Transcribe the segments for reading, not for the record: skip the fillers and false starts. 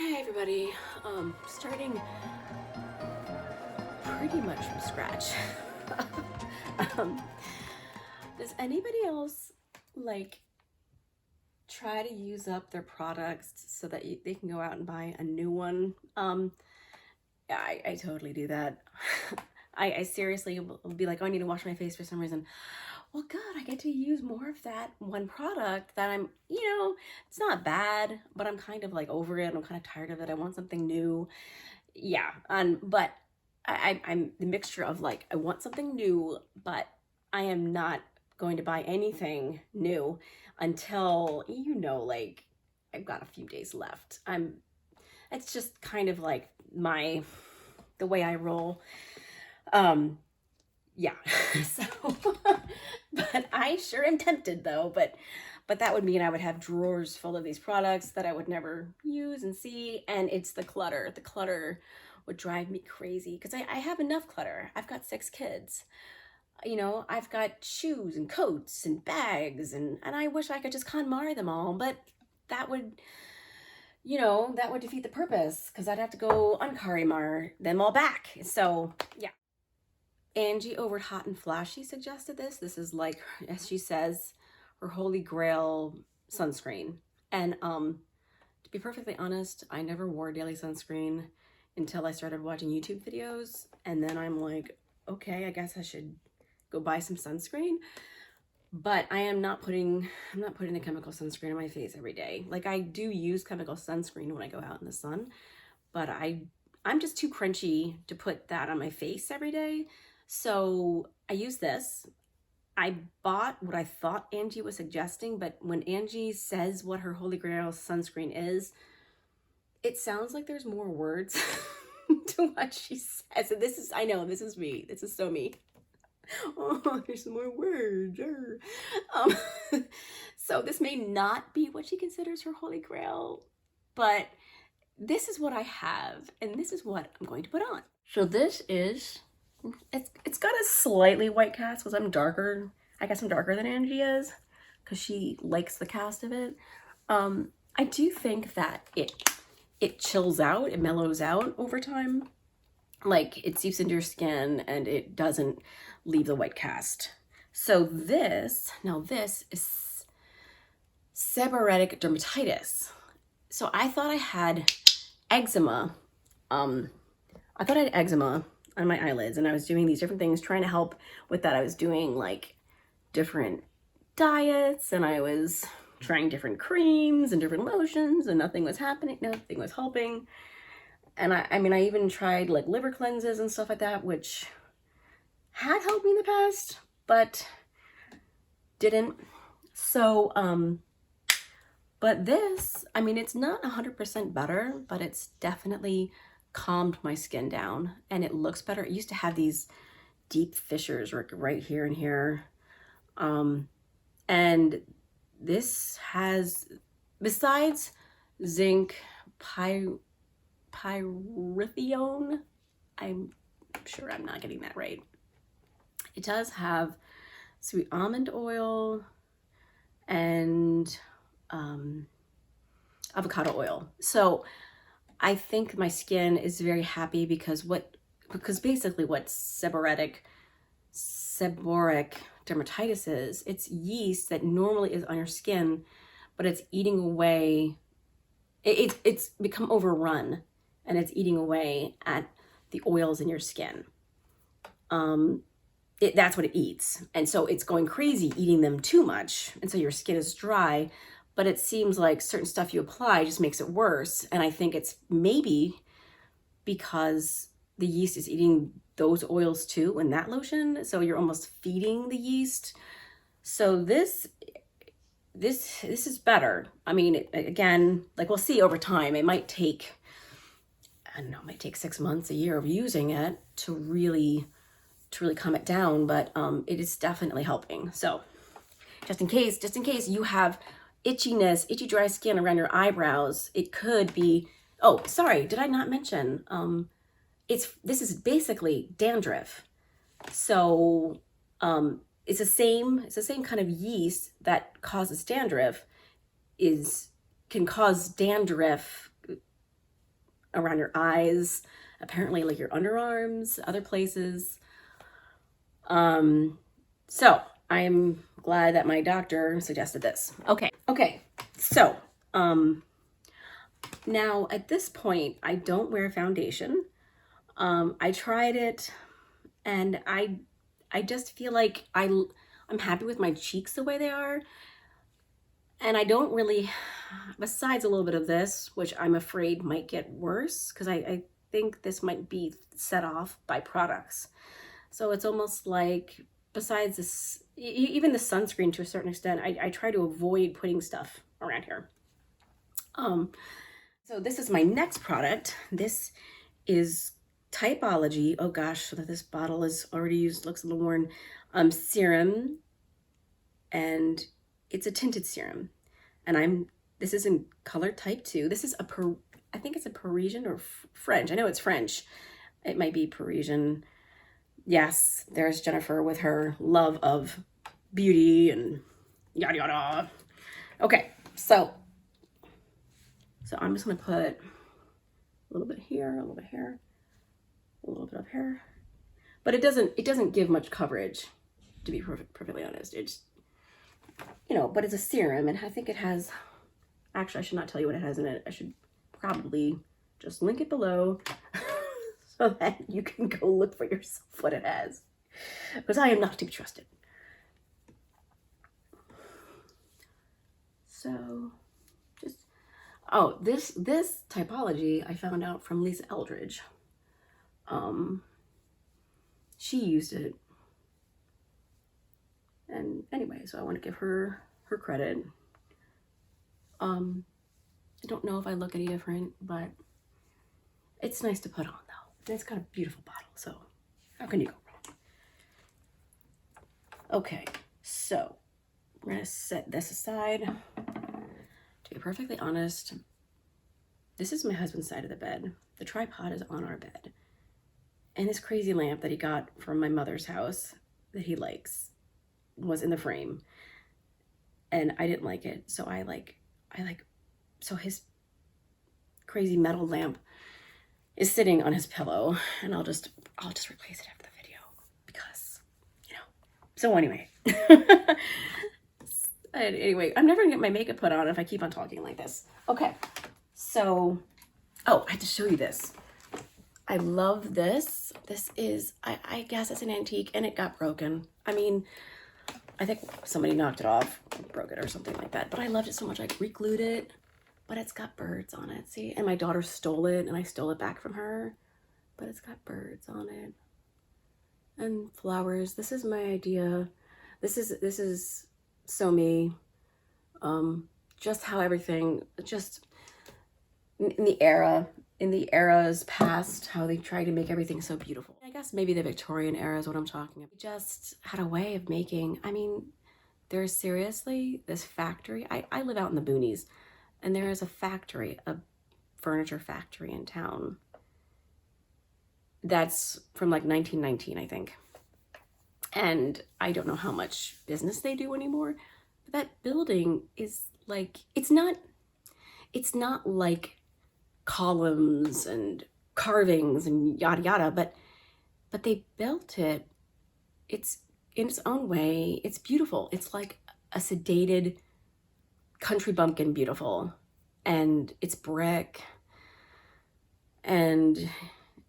Okay, everybody, starting pretty much from scratch. um, does anybody else like try to use up their products so that they can go out and buy a new one? Yeah, I totally do that. I seriously will be like, oh, I need to wash my face for some reason. Well, good, I get to use more of that one product that I'm, it's not bad, but I'm kind of like over it. I'm kind of tired of it. I want something new. Yeah, but I'm the mixture of like, I want something new, but I am not going to buy anything new until, like I've got a few days left. It's just kind of like the way I roll. Yeah. So, but I sure am tempted though, but that would mean I would have drawers full of these products that I would never use and see. And it's the clutter. The clutter would drive me crazy because I have enough clutter. I've got 6 kids. I've got shoes and coats and bags and I wish I could just KonMari them all, but that would, that would defeat the purpose because I'd have to go unKarimar them all back. So yeah. Angie over Hot and Flashy suggested this. This is like, as she says, her holy grail sunscreen. And to be perfectly honest, I never wore daily sunscreen until I started watching YouTube videos. And then I'm like, okay, I guess I should go buy some sunscreen. But I'm not putting the chemical sunscreen on my face every day. Like, I do use chemical sunscreen when I go out in the sun, but I'm just too crunchy to put that on my face every day. So I use this. I bought what I thought Angie was suggesting, but when Angie says what her holy grail sunscreen is, it sounds like there's more words to what she says. And I know, this is me. This is so me. Oh, there's some more words. So this may not be what she considers her holy grail, but this is what I have, and this is what I'm going to put on. So this is, it's got a slightly white cast because I'm darker. I guess I'm darker than Angie is because she likes the cast of it. I do think that it chills out, it mellows out over time. Like, it seeps into your skin and it doesn't leave the white cast. So this is seborrheic dermatitis. So I thought I had eczema. I thought I had eczema on my eyelids, and I was doing these different things trying to help with that. I was doing like different diets, and I was trying different creams and different lotions, and nothing was happening. Nothing was helping. And I mean, I even tried like liver cleanses and stuff like that, which had helped me in the past, but didn't. So, but this, I mean, it's not 100% better, but it's definitely calmed my skin down and it looks better. It used to have these deep fissures right here and here. And this has, besides zinc, pyrithione, I'm sure I'm not getting that right. It does have sweet almond oil and avocado oil. So I think my skin is very happy because basically what seborrheic dermatitis is, it's yeast that normally is on your skin, but it's eating away, it's become overrun and it's eating away at the oils in your skin. That's what it eats. And so it's going crazy eating them too much. And so your skin is dry, but it seems like certain stuff you apply just makes it worse. And I think it's maybe because the yeast is eating those oils too in that lotion. So you're almost feeding the yeast. So this is better. I mean, again, like we'll see over time. It might take, I don't know, it might take 6 months, a year of using it to really calm it down, but it is definitely helping. So just in case you have itchy dry skin around your eyebrows, it could be, oh, sorry, did I not mention, this is basically dandruff. So it's the same kind of yeast that causes dandruff can cause dandruff around your eyes, apparently like your underarms, other places. So I'm glad that my doctor suggested this. Okay. So, now at this point, I don't wear foundation. I tried it and I just feel like I'm happy with my cheeks the way they are. And I don't really, besides a little bit of this, which I'm afraid might get worse, because I think this might be set off by products. So it's almost like, besides this, even the sunscreen to a certain extent, I try to avoid putting stuff around here. So this is my next product. This is Typology. Oh gosh, so that this bottle is already used, looks a little worn. Serum, and it's a tinted serum. And this is in color type 2. This is I think it's a Parisian or French. I know it's French. It might be Parisian. Yes, there's Jennifer with her love of beauty and yada yada. Okay, so I'm just gonna put a little bit here, a little bit here, a little bit up here. But it doesn't give much coverage, to be perfectly honest. It's, you know, but it's a serum, and I think it has, actually I should not tell you what it has in it. I should probably just link it below so that you can go look for yourself what it has, because I am not to be trusted. So just, oh, this Typology I found out from Lisa Eldridge. She used it, and anyway, so I want to give her credit. I don't know if I look any different, but it's nice to put on though. And it's got a beautiful bottle, so how can you go wrong? Okay, so we're gonna set this aside. To be perfectly honest, this is my husband's side of the bed. The tripod is on our bed. And this crazy lamp that he got from my mother's house that he likes was in the frame. And I didn't like it. So so his crazy metal lamp is sitting on his pillow, and I'll just replace it after the video, because, you know. So anyway. Anyway, I'm never gonna get my makeup put on if I keep on talking like this. Okay. So, oh, I have to show you this. I love this. This is, I guess it's an antique, and it got broken. I mean, I think somebody knocked it off, broke it or something like that. But I loved it so much, I re-glued it. But it's got birds on it, see? And my daughter stole it, and I stole it back from her. But it's got birds on it. And flowers. This is my idea. This is so me. Just how everything, just in the eras past, how they tried to make everything so beautiful. I guess maybe the Victorian era is what I'm talking about. Just had a way of making, I mean, there's seriously this factory. I live out in the boonies, and there is a factory, a furniture factory in town that's from like 1919, I think. And I don't know how much business they do anymore. But that building is like, it's not like columns and carvings and yada yada, but they built it. It's in its own way. It's beautiful. It's like a sedated country bumpkin beautiful, and it's brick, and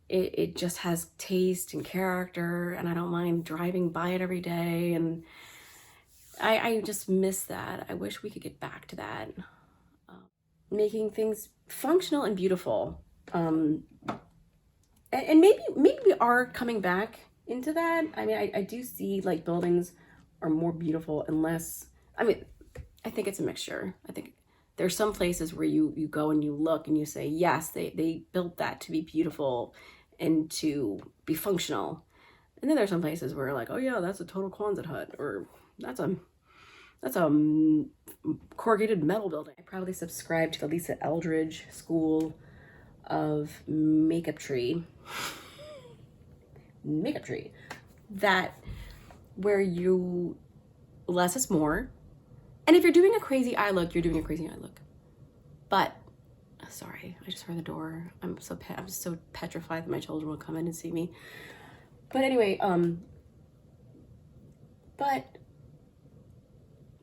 it just has taste and character, and I don't mind driving by it every day, and I just miss that. I wish we could get back to that. Making things functional and beautiful. And maybe we are coming back into that. I mean, I do see like buildings are more beautiful and less, I mean, I think it's a mixture. I think there's some places where you go and you look and you say, yes, they built that to be beautiful and to be functional. And then there's some places where like, oh yeah, that's a total Quonset hut, or that's a corrugated metal building. I probably subscribe to the Lisa Eldridge school of makeup tree, that where you, less is more. And if you're doing a crazy eye look, you're doing a crazy eye look. But Sorry, I just heard the door. I'm just so petrified that my children will come in and see me. But anyway, but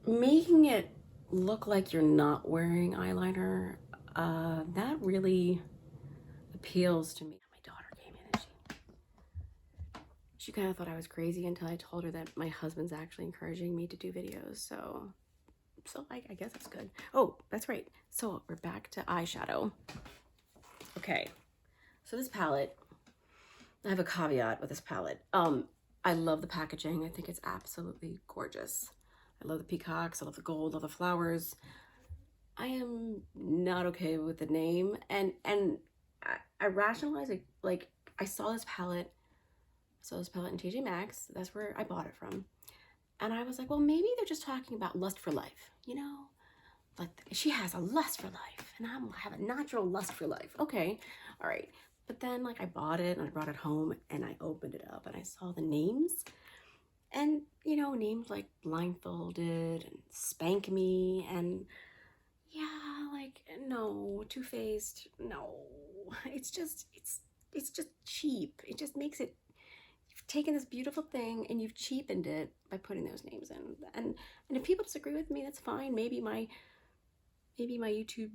making it look like you're not wearing eyeliner, that really appeals to me. My daughter came in and she kind of thought I was crazy until I told her that my husband's actually encouraging me to do videos. So I guess that's good. Oh, that's right. So we're back to eyeshadow. Okay, so this palette, I have a caveat with this palette. I love the packaging. I think it's absolutely gorgeous. I love the peacocks. I love the gold. I love the flowers. I am not okay with the name, and I rationalize it. Like, I saw this palette in TJ Maxx. That's where I bought it from. And I was like, well, maybe they're just talking about lust for life, you know? Like, she has a lust for life, and I have a natural lust for life. Okay, all right. But then, like, I bought it, and I brought it home, and I opened it up, and I saw the names. And, you know, names like Blindfolded and Spank Me, and yeah, like, no, Too Faced, no. It's just cheap. It just makes it, you've taken this beautiful thing and you've cheapened it by putting those names in. And if people disagree with me, that's fine. Maybe my YouTube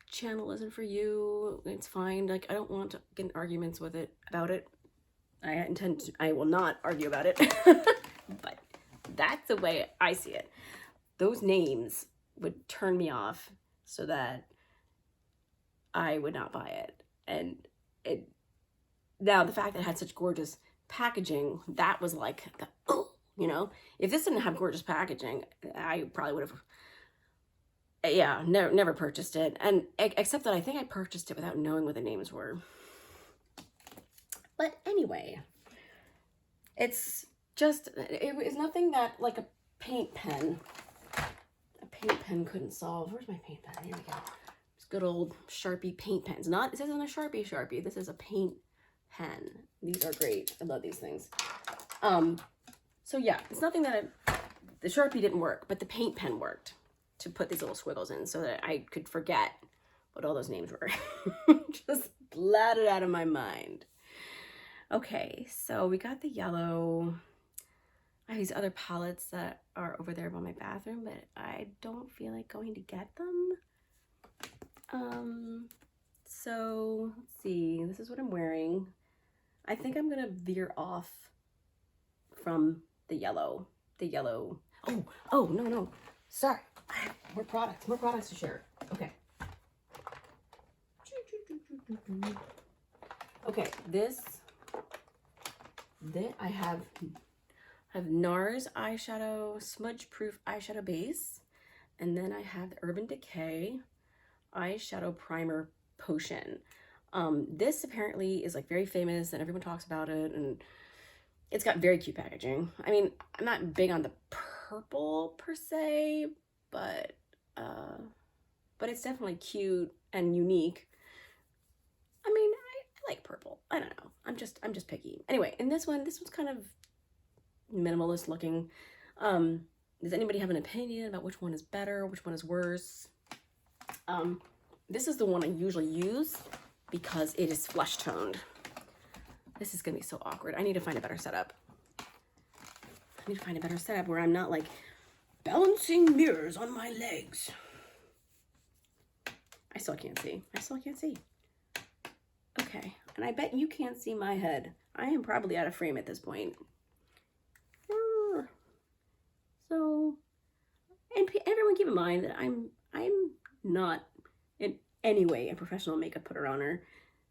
channel isn't for you. It's fine. Like, I don't want to get in arguments about it. I will not argue about it. But that's the way I see it. Those names would turn me off so that I would not buy it. And now the fact that it had such gorgeous packaging, that was like the, oh, you know, if this didn't have gorgeous packaging, I probably would have, yeah, never purchased it. And except that I think I purchased it without knowing what the names were. But anyway, it's just, it was nothing that like a paint pen couldn't solve. Where's my paint pen? Here we go. It's good old Sharpie paint pens. This isn't a Sharpie. This is a paint pen. These are great. I love these things. So yeah, it's nothing that the Sharpie didn't work, but the paint pen worked to put these little squiggles in so that I could forget what all those names were. Just blot it out of my mind. Okay, so we got the yellow. I have these other palettes that are over there by my bathroom, but I don't feel like going to get them. So let's see, this is what I'm wearing. I think I'm gonna veer off from the yellow. Oh, no, sorry. I have more products to share. Okay. Okay, I have NARS eyeshadow, smudge proof eyeshadow base, and then I have the Urban Decay eyeshadow primer potion. This apparently is like very famous and everyone talks about it, and it's got very cute packaging. I mean, I'm not big on the purple per se, but it's definitely cute and unique. I mean, I like purple. I don't know. I'm just picky. Anyway, and this one's kind of minimalist looking. Does anybody have an opinion about which one is better, which one is worse? This is the one I usually use because it is flesh toned. This is gonna be so awkward. I need to find a better setup. Where I'm not like balancing mirrors on my legs. I still can't see. Okay, and I bet you can't see my head. I am probably out of frame at this point. So, and everyone keep in mind that I'm not in any way a professional makeup putter oner.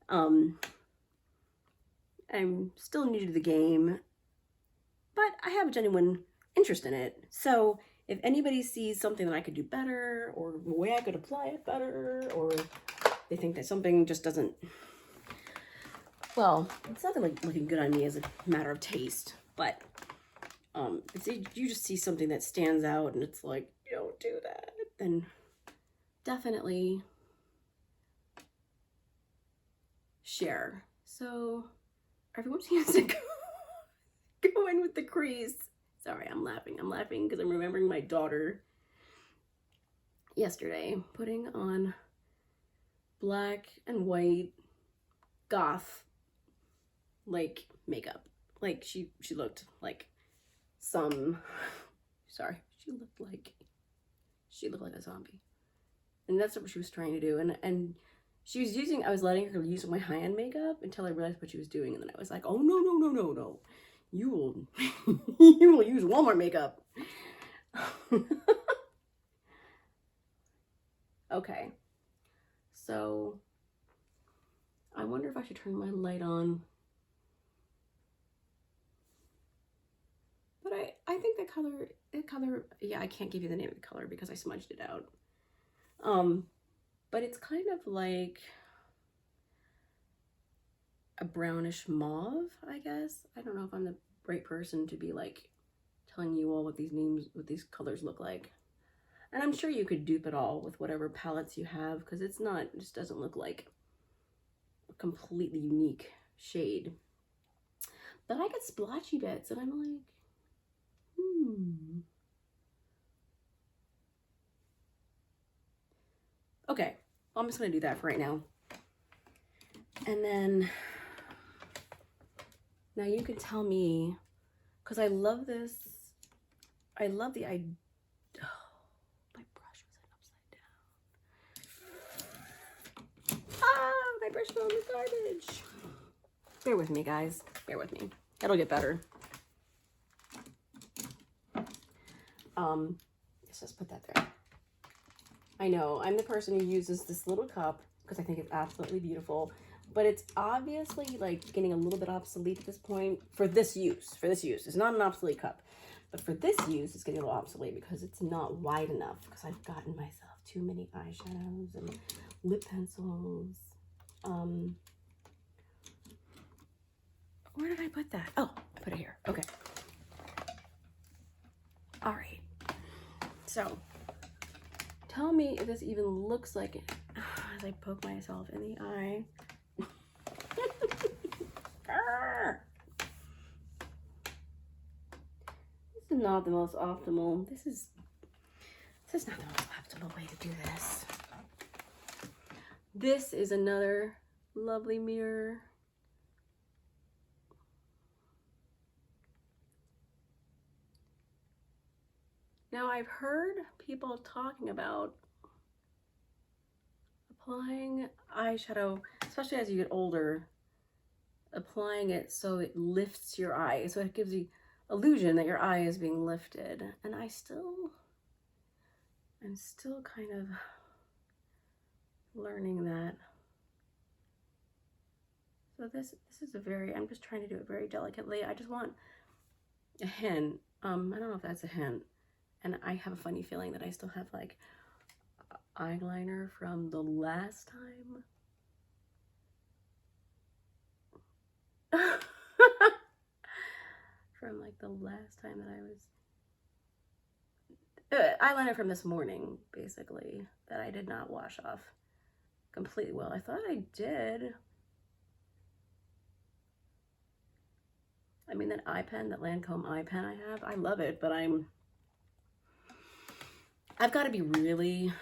I'm still new to the game, but I have a genuine interest in it. So if anybody sees something that I could do better, or the way I could apply it better, or they think that something just doesn't, well, it's nothing like looking good on me as a matter of taste, but if you just see something that stands out and it's like, you don't do that, then definitely share. So everyone seems to go in with the crease. Sorry, I'm laughing because I'm remembering my daughter yesterday putting on black and white goth like makeup. Like she looked like some, sorry, she looked like a zombie. And that's what she was trying to do. And she was using, I was letting her use my high-end makeup until I realized what she was doing. And then I was like, oh, no. You will, you will use Walmart makeup. Okay. So I wonder if I should turn my light on. But I think the color, yeah, I can't give you the name of the color because I smudged it out. But it's kind of like a brownish mauve, I guess. I don't know if I'm the right person to be like telling you all what these colors look like. And I'm sure you could dupe it all with whatever palettes you have, because it just doesn't look like a completely unique shade. But I get splotchy bits and I'm like, Okay, I'm just gonna do that for right now. And then, now you can tell me, because I love this, I love the idea. My brush was upside down. Ah, my brush fell in the garbage. Bear with me, guys. Bear with me. It'll get better. Let's just put that there. I know, I'm the person who uses this little cup because I think it's absolutely beautiful, but it's obviously like getting a little bit obsolete at this point for this use. It's not an obsolete cup, but for this use, it's getting a little obsolete because it's not wide enough, because I've gotten myself too many eyeshadows and lip pencils. Where did I put that? Oh, I put it here. Okay. All right. So, tell me if this even looks like it as I poke myself in the eye. This is not the most optimal. This is not the most optimal way to do this. This is another lovely mirror. Now, I've heard people talking about applying eyeshadow, especially as you get older, applying it so it lifts your eye, so it gives the illusion that your eye is being lifted. And I'm still kind of learning that. So this is I'm just trying to do it very delicately. I just want a hint. I don't know if that's a hint. And I have a funny feeling that I still have like eyeliner from the last time. From like the last time that I was... eyeliner from this morning, basically, that I did not wash off completely well. I thought I did. I mean, that eye pen, that Lancome eye pen I have, I love it, but I've got to be really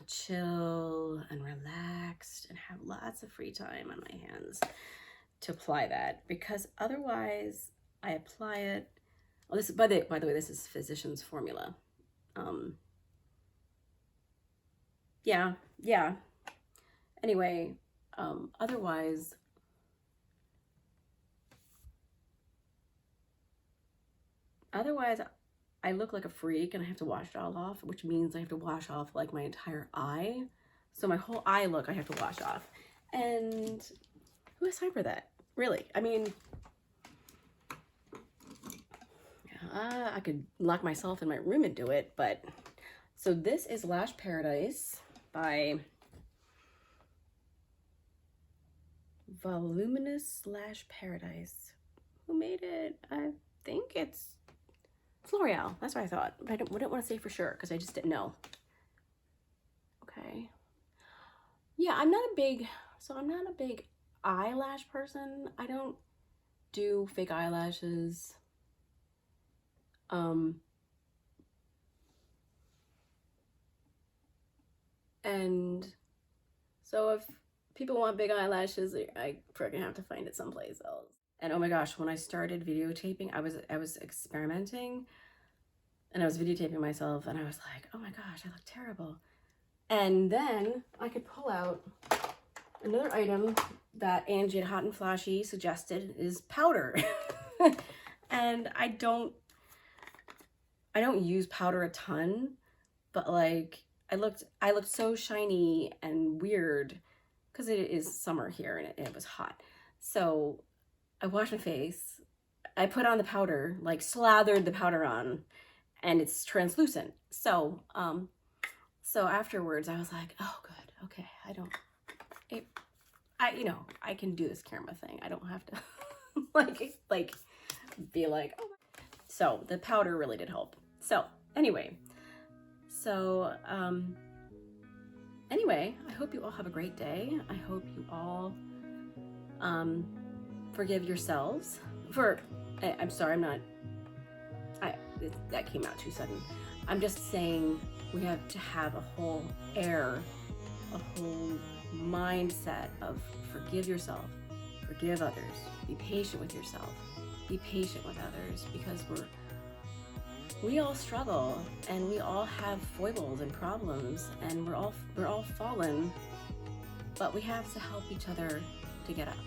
chill and relaxed and have lots of free time on my hands to apply that, because otherwise I apply it. Oh, this is, by the way, this is Physician's Formula. Yeah. Anyway, otherwise I look like a freak and I have to wash it all off, which means I have to wash off like my entire eye. So my whole eye look I have to wash off. And who has time for that? Really? I mean, I could lock myself in my room and do it, but... So this is Lash Paradise by Voluminous Lash Paradise. Who made it? I think it's L'Oreal. That's what I thought. But I wouldn't want to say for sure because I just didn't know. Okay. Yeah, I'm not a big eyelash person. I don't do fake eyelashes. And so people want big eyelashes, I freaking have to find it someplace else. And oh my gosh, when I started videotaping, I was experimenting, and I was videotaping myself, and I was like, oh my gosh, I look terrible. And then I could pull out another item that Angie at Hot and Flashy suggested is powder. And I don't use powder a ton, but like I looked so shiny and weird because it is summer here and it was hot. So I washed my face, I put on the powder, like slathered the powder on, and it's translucent. So so afterwards I was like, oh good, okay, I can do this camera thing. I don't have to like be like, oh. So the powder really did help. So anyway, I hope you all have a great day. I hope you all forgive yourselves for, I'm sorry, that came out too sudden. I'm just saying we have to have a whole mindset of forgive yourself, forgive others, be patient with yourself, be patient with others, because we all struggle and we all have foibles and problems, and we're all fallen, but we have to help each other to get up.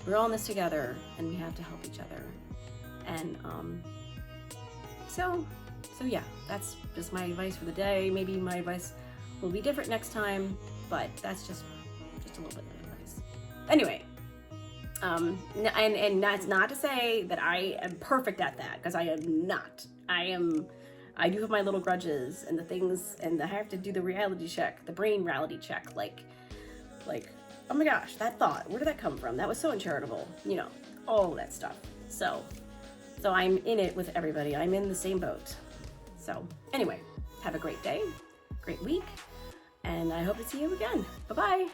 We're all in this together, and we have to help each other. And so yeah, that's just my advice for the day. Maybe my advice will be different next time, but that's just a little bit of advice. Anyway, and that's not to say that I am perfect at that, because I am not. I do have my little grudges and the things, and I have to do the reality check, the brain reality check, like, oh my gosh, that thought, where did that come from? That was so uncharitable, all of that stuff. So I'm in it with everybody. I'm in the same boat. So anyway, have a great day, great week, and I hope to see you again. Bye-bye.